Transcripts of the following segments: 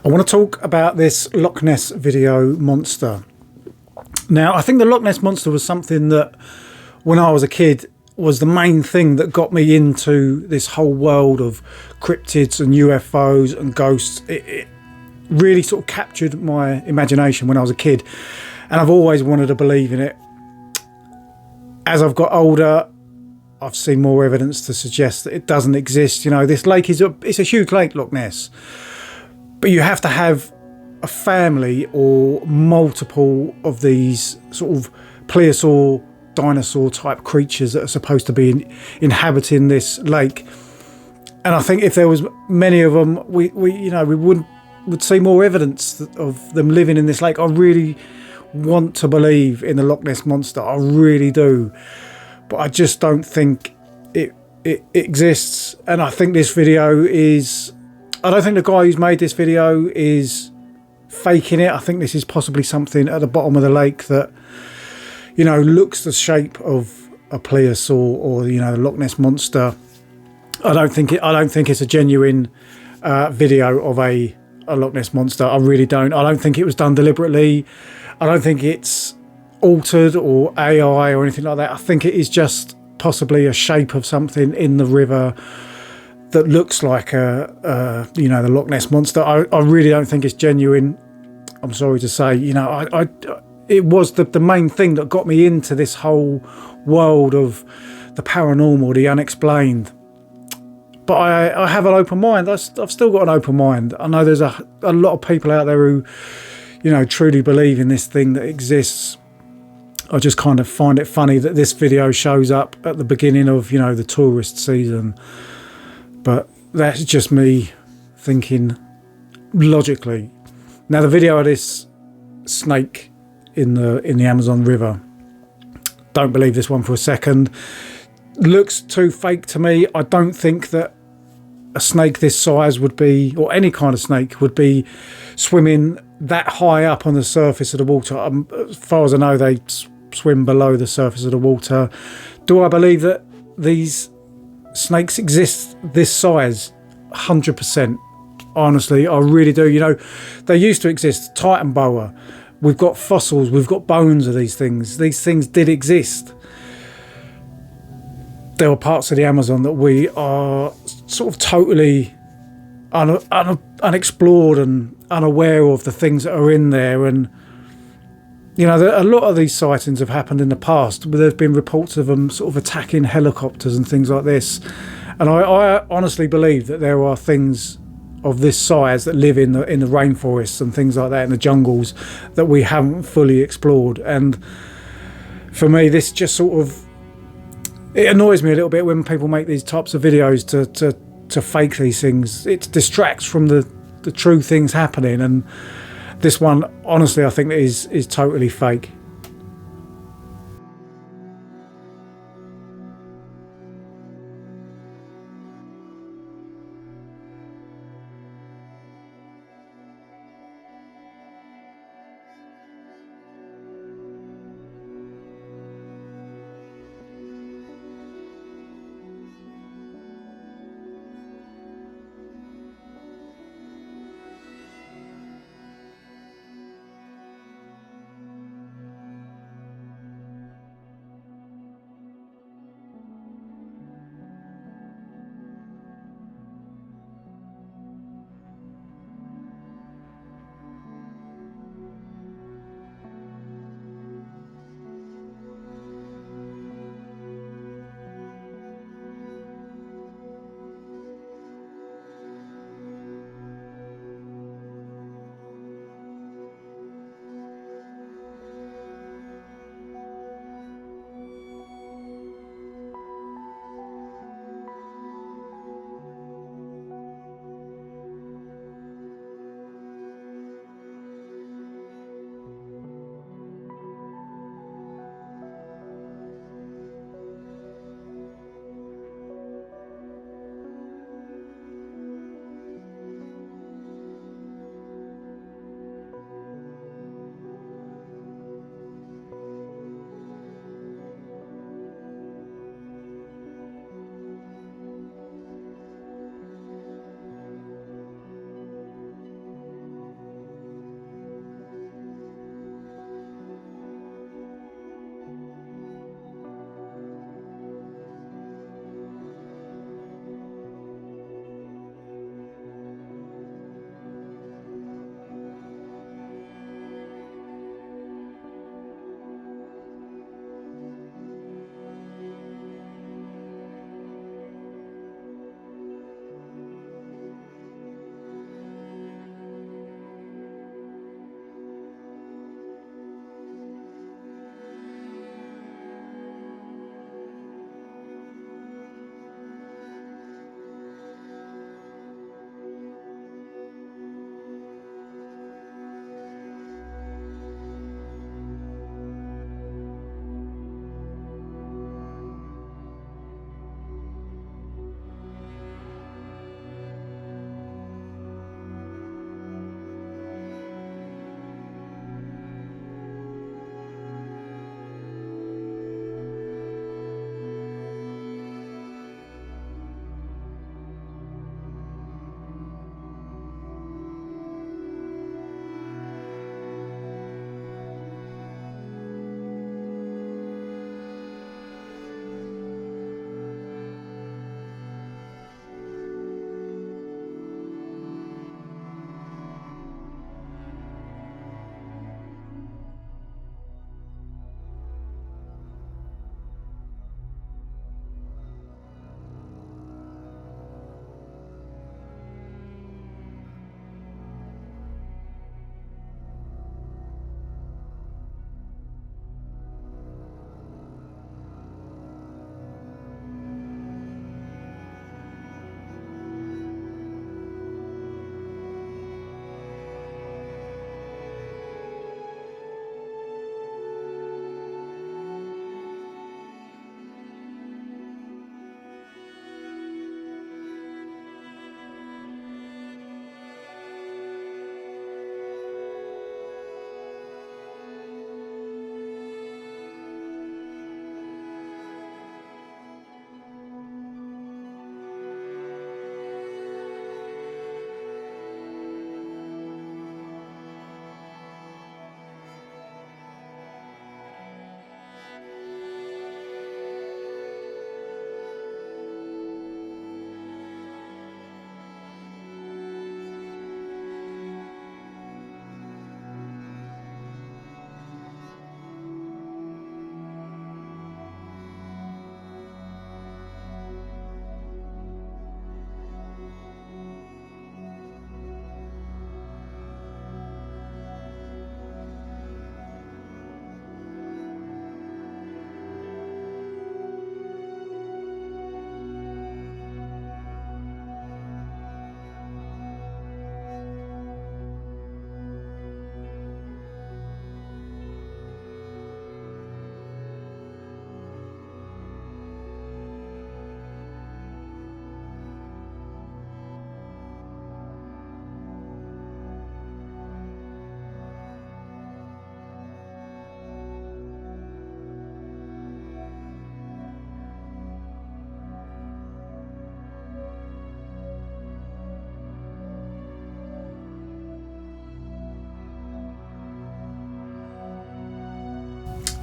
I want to talk about this Loch Ness video monster. Now, I think the Loch Ness monster was something that, when I was a kid, was the main thing that got me into this whole world of cryptids and UFOs and ghosts. It really sort of captured my imagination when I was a kid, and I've always wanted to believe in it. As I've got older, I've seen more evidence to suggest that it doesn't exist. You know, this lake it's a huge lake, Loch Ness, but you have to have a family or multiple of these sort of plesiosaur, dinosaur type creatures that are supposed to be inhabiting this lake. And I think if there was many of them, we would see more evidence of them living in this lake. I really want to believe in the Loch Ness monster. I really do, but I just don't think it exists. And I think this video is, I don't think the guy who's made this video is faking it. I think this is possibly something at the bottom of the lake that, you know, looks the shape of a plesiosaur or, you know, the Loch Ness monster. I don't think it's a genuine video of a Loch Ness monster. I really don't. I don't think it was done deliberately. I don't think it's altered or AI or anything like that. I think it is just possibly a shape of something in the river that looks like the Loch Ness monster. I really don't think it's genuine. I'm sorry to say, you know, it was the main thing that got me into this whole world of the paranormal, the unexplained. But I have an open mind. I've still got an open mind. I know there's a lot of people out there who, you know, truly believe in this thing that exists. I just kind of find it funny that this video shows up at the beginning of, you know, the tourist season. But that's just me thinking logically. Now, the video of this snake in the Amazon River, don't believe this one for a second. Looks too fake to me. I don't think that a snake this size would be, or any kind of snake would be, swimming that high up on the surface of the water. As far as I know, they swim below the surface of the water. Do I believe that these snakes exist this size? 100%. Honestly, I really do. You know, they used to exist. Titan boa. We've got fossils. We've got bones of these things. These things did exist. There were parts of the Amazon that we are sort of totally unexplored and unaware of the things that are in there. And, you know, a lot of these sightings have happened in the past. There's been reports of them sort of attacking helicopters and things like this. And I honestly believe that there are things of this size that live in the rainforests and things like that, in the jungles, that we haven't fully explored. And for me, this just sort of, it annoys me a little bit when people make these types of videos to fake these things. It distracts from the true things happening, and this one, honestly, I think is totally fake.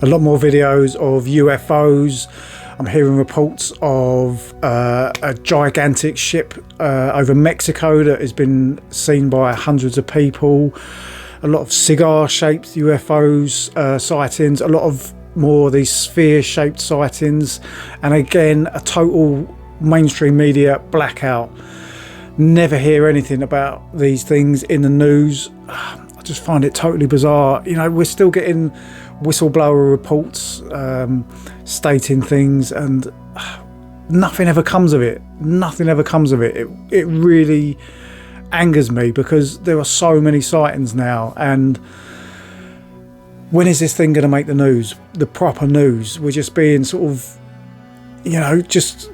A lot more videos of UFOs. I'm hearing reports of a gigantic ship over Mexico that has been seen by hundreds of people. A lot of cigar-shaped UFOs sightings. A lot of more of these sphere-shaped sightings. And again, a total mainstream media blackout. Never hear anything about these things in the news. I just find it totally bizarre. You know, we're still getting whistleblower reports stating things, and nothing ever comes of it. Nothing ever comes of it. It really angers me, because there are so many sightings now, and when is this thing going to make the news, the proper news? We're just being sort of, you know, just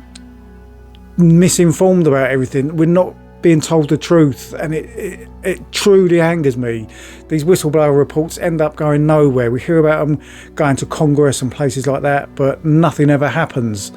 misinformed about everything. We're not being told the truth, and it truly angers me. These whistleblower reports end up going nowhere. We hear about them going to Congress and places like that, but nothing ever happens.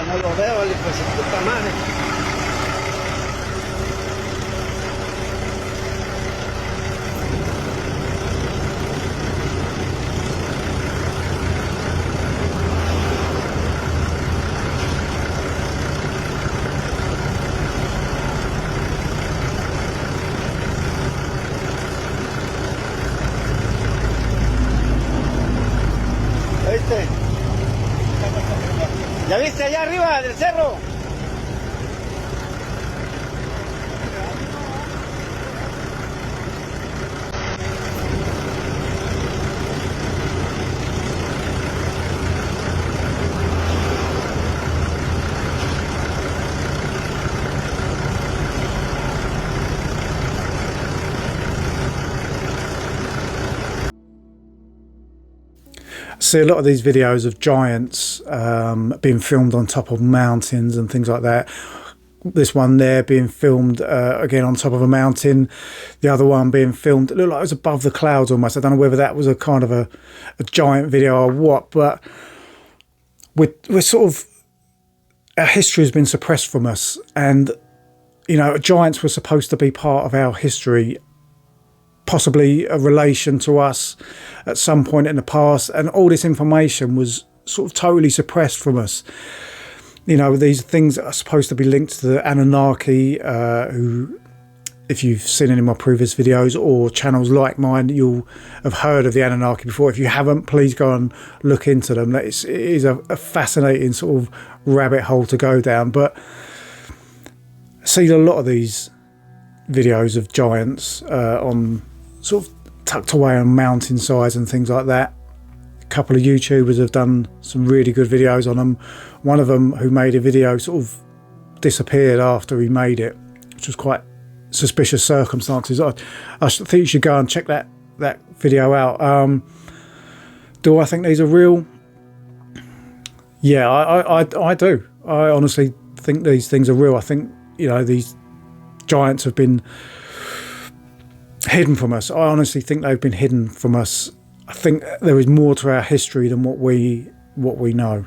No lo veo, el hijo de su puta madre. ¿Oíste? ¿Ya viste allá arriba del cerro? See a lot of these videos of giants being filmed on top of mountains and things like that. This one there being filmed again on top of a mountain. The other one being filmed, it looked like it was above the clouds almost. I don't know whether that was a kind of a giant video or what, but we're sort of, our history has been suppressed from us, and you know, giants were supposed to be part of our history, possibly a relation to us at some point in the past, and all this information was sort of totally suppressed from us. you know, these things are supposed to be linked to the Anunnaki, who, if you've seen any of my previous videos or channels like mine, you'll have heard of the Anunnaki before. If you haven't, please go and look into them. It is a fascinating sort of rabbit hole to go down. But I see a lot of these videos of giants on sort of tucked away on mountainsides and things like that. A couple of YouTubers have done some really good videos on them. One of them, who made a video, sort of disappeared after he made it, which was quite suspicious circumstances. I think you should go and check that video out. Do I think these are real? Yeah, I do. I honestly think these things are real. I think, you know, these giants have been hidden from us. I honestly think they've been hidden from us. I think there is more to our history than what we know.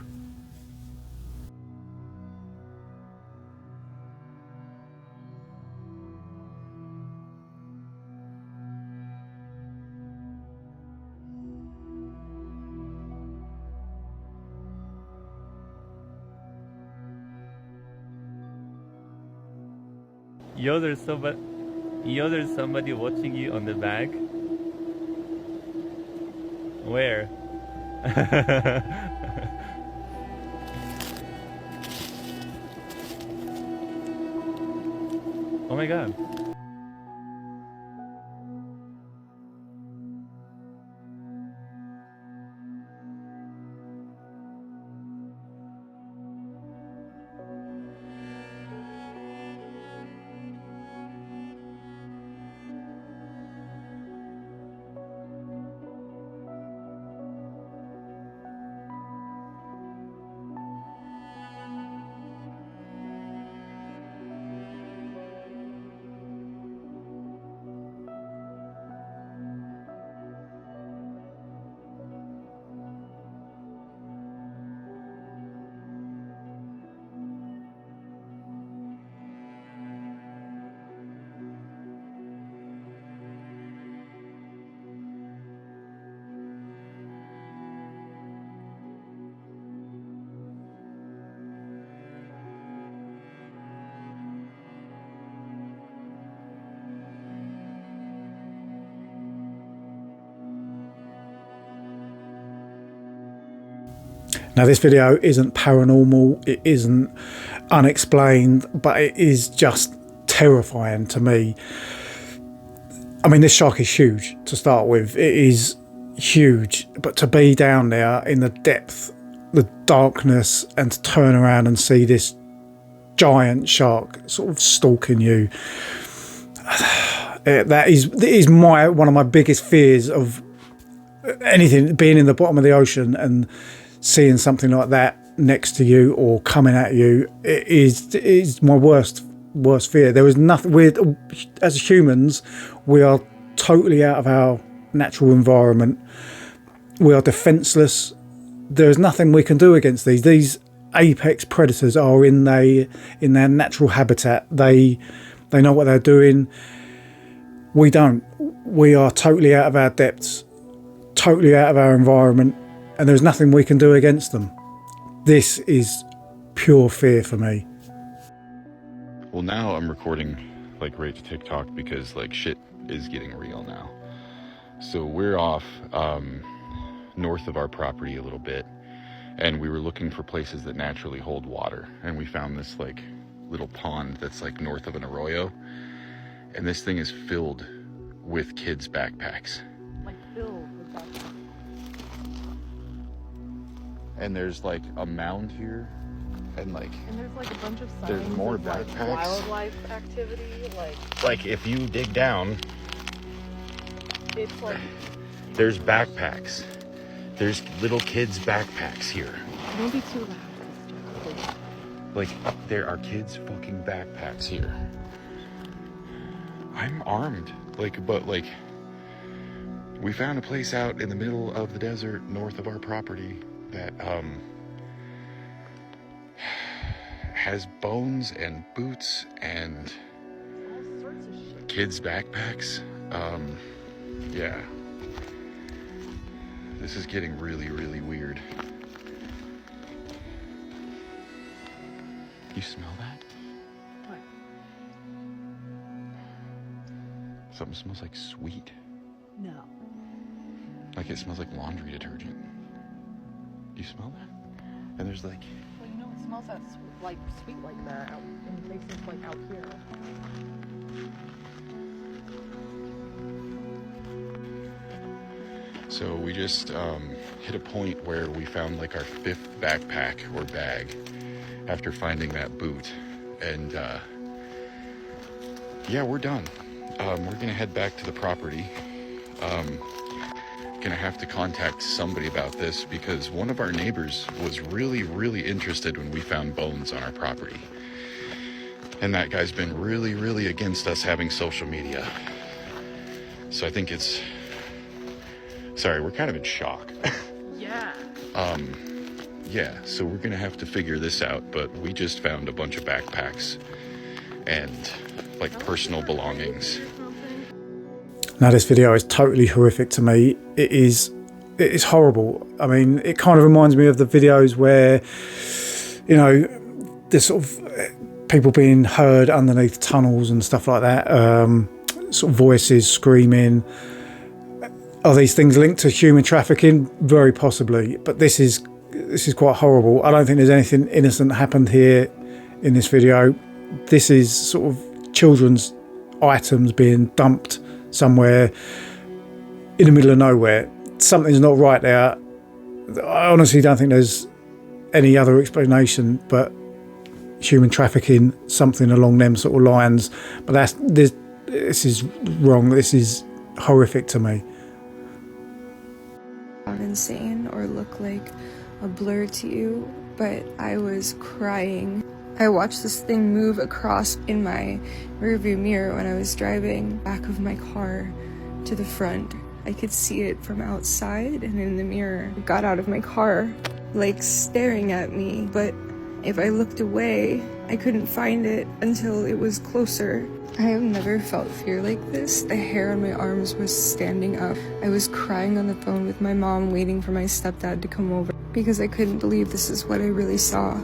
Yo, there's somebody watching you on the back. Where? Oh my god. Now, this video isn't paranormal, it isn't unexplained, but it is just terrifying to me. I mean, this shark is huge to start with. It is huge, but to be down there in the depth, the darkness, and to turn around and see this giant shark sort of stalking you, that is one of my biggest fears of anything, being in the bottom of the ocean and seeing something like that next to you or coming at you. It is my worst fear. There is nothing. As humans, we are totally out of our natural environment. We are defenseless. There is nothing we can do against these. These apex predators are in their natural habitat. They know what they're doing. We don't. We are totally out of our depths, totally out of our environment, and there's nothing we can do against them. This is pure fear for me. Well, now I'm recording like right to TikTok because like shit is getting real now. So we're off north of our property a little bit, and we were looking for places that naturally hold water, and we found this like little pond that's like north of an arroyo, and this thing is filled with kids' backpacks. Like filled with backpacks. And there's like a mound here, and there's like a bunch of signs there's more of, like, backpacks. wildlife activity, like if you dig down, it's like there's backpacks. There's little kids' backpacks here. don't be too loud. Like, there are kids' fucking backpacks here. I'm armed, but we found a place out in the middle of the desert north of our property that has bones and boots and All sorts of shit. kids' backpacks. Yeah. This is getting really, really weird. you smell that? What? Something smells like sweet. No. Like it smells like laundry detergent. Do you smell that? And there's like... Well, you know, it smells like sweet like that out in places like out here. So we just hit a point where we found like our 5th backpack or bag after finding that boot. And yeah, we're done. We're gonna head back to the property. Gonna have to contact somebody about this because one of our neighbors was really interested when we found bones on our property. And that guy's been really against us having social media. So I think it's... Sorry, we're kind of in shock. Yeah. Yeah, so we're gonna have to figure this out, but we just found a bunch of backpacks and like personal belongings. Now this video is totally horrific to me. It is horrible. I mean, it kind of reminds me of the videos where, you know, there's sort of people being heard underneath tunnels and stuff like that. Sort of voices screaming. Are these things linked to human trafficking? Very possibly, but this is quite horrible. I don't think there's anything innocent happened here in this video. This is sort of children's items being dumped somewhere in the middle of nowhere. Something's not right there. I honestly don't think there's any other explanation but human trafficking, something along them sort of lines. But this is wrong. This is horrific to me. Insane or look like a blur to you, but I was crying. I watched this thing move across in my rearview mirror when I was driving back of my car to the front. I could see it from outside and in the mirror. It got out of my car, like staring at me, but if I looked away, I couldn't find it until it was closer. I have never felt fear like this. The hair on my arms was standing up. I was crying on the phone with my mom, waiting for my stepdad to come over because I couldn't believe this is what I really saw.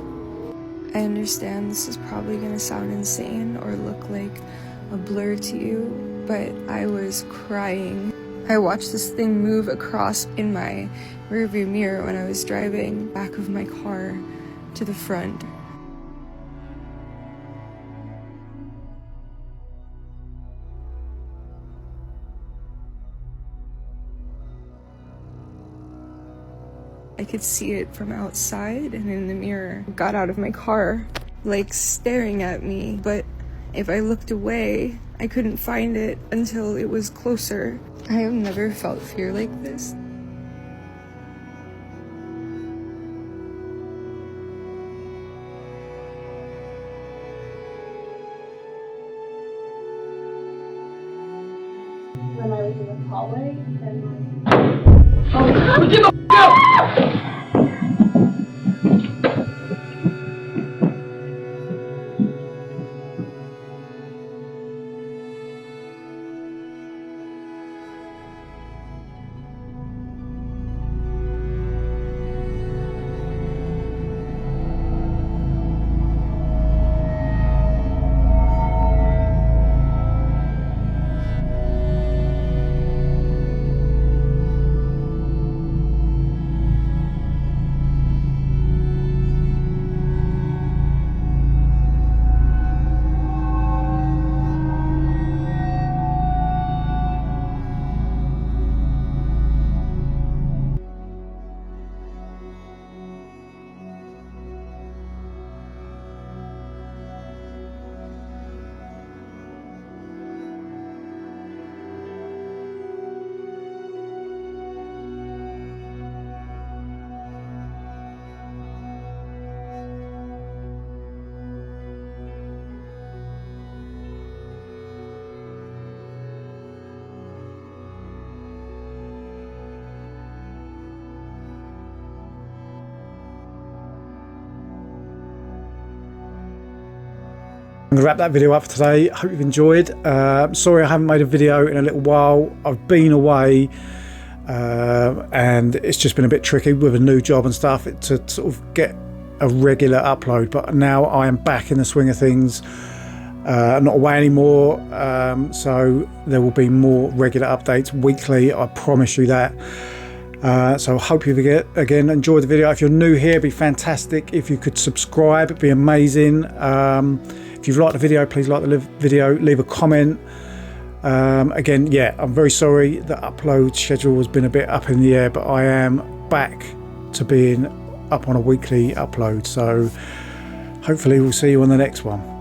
I understand this is probably gonna sound insane or look like a blur to you, but I was crying. I watched this thing move across in my rearview mirror when I was driving back of my car to the front. I could see it from outside and in the mirror. It got out of my car, like staring at me, but if I looked away, I couldn't find it until it was closer. I have never felt fear like this. When I was in the hallway and I'm going to wrap that video up for today. Hope you've enjoyed. Sorry I haven't made a video in a little while. I've been away and it's just been a bit tricky with a new job and stuff to sort of get a regular upload, but now I am back in the swing of things. I'm not away anymore, so there will be more regular updates weekly, I promise you that. So I hope you again enjoyed the video. If you're new here, it'd be fantastic if you could subscribe, it'd be amazing. If you've liked the video, please like the video, leave a comment. Again, yeah, I'm very sorry the upload schedule has been a bit up in the air, but I am back to being up on a weekly upload, so hopefully we'll see you on the next one.